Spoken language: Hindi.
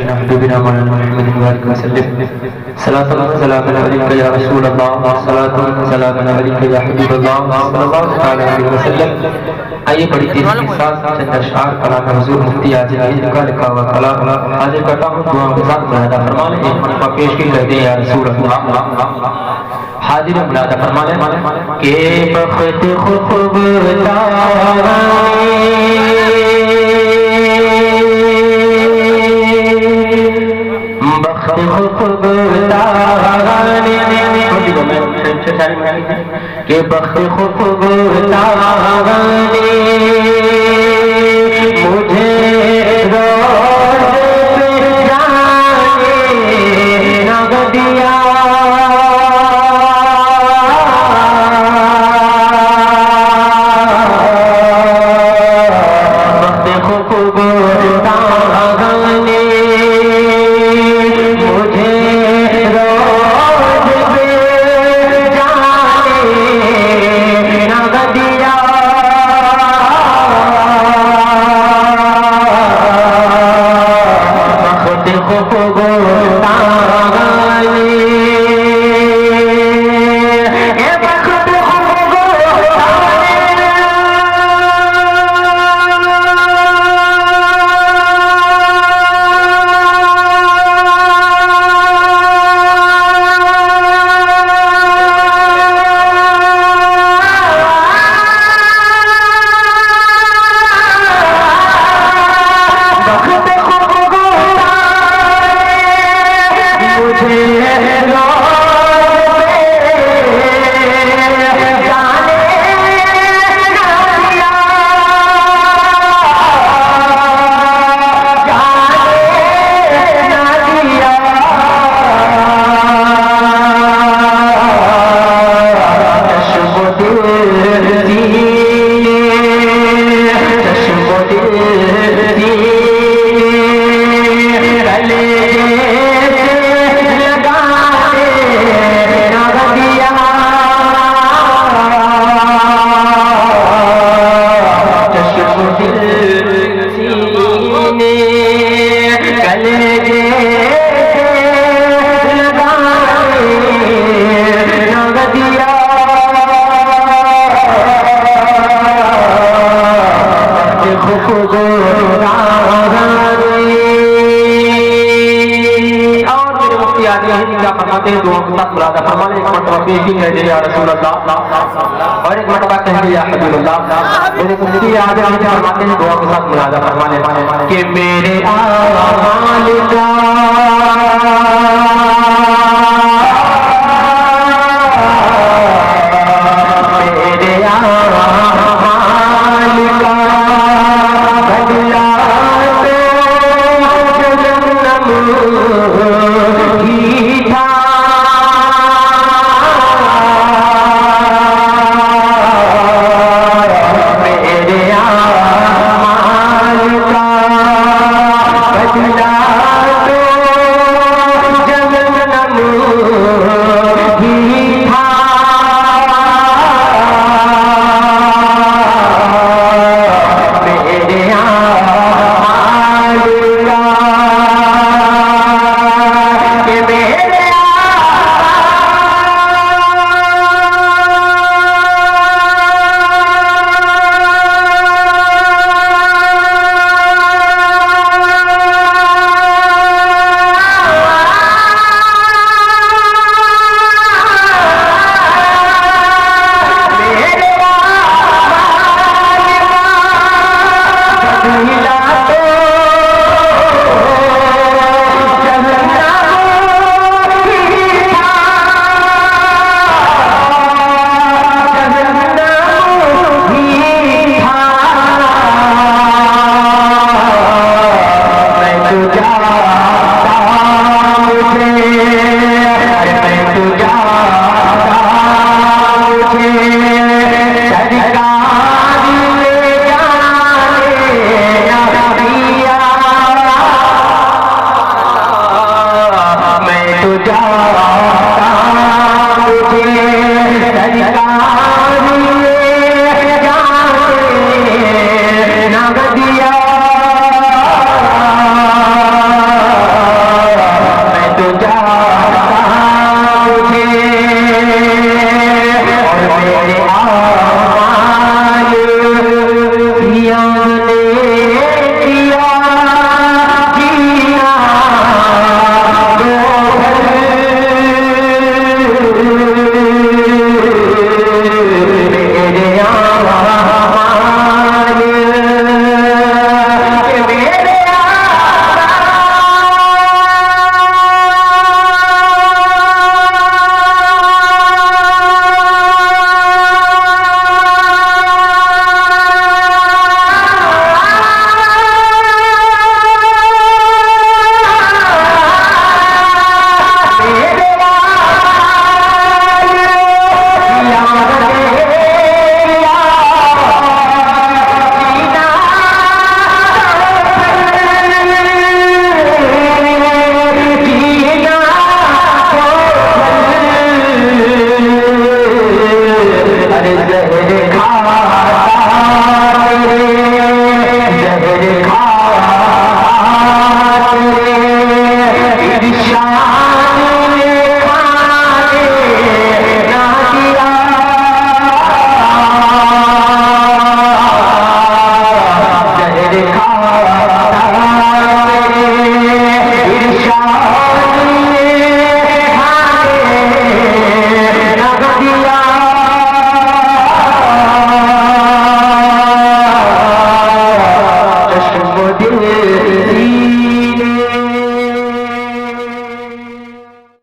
सय्यिदिना हबीबिना मौलाना मुहम्मद व सल्लम सलातु व सलामु अलैका या रसूल अल्लाह सलातु व सलामु अलैका या हबीब अल्लाह सल्लल्लाहु तआला अलैहि वसल्लम। आइए बड़ी तेजी के साथ चंद अशआर कलाम हुजूर मुफ्ती आजिम ईद का लिखा हुआ कलाम हाजिर करता हूँ। दुआ के साथ मुनादा फरमाने एक मरतबा पेश की कर दे या रसूल अल्लाह। हाजिर मुनादा फरमाने के बख्त के बख्त खुफगुताने मुझे रोज़ पे जाने न दिया। बख्त खुफगुताने मुझे रोज़ पे दिया। और एक मरतबा कहेंगे या हबीबुल्लाह। मेरे मुफ्ती आगे फरमाते हैं दुआ के साथ मुनादा फरमाने कि मेरे आमाल का जब अरे जहर खा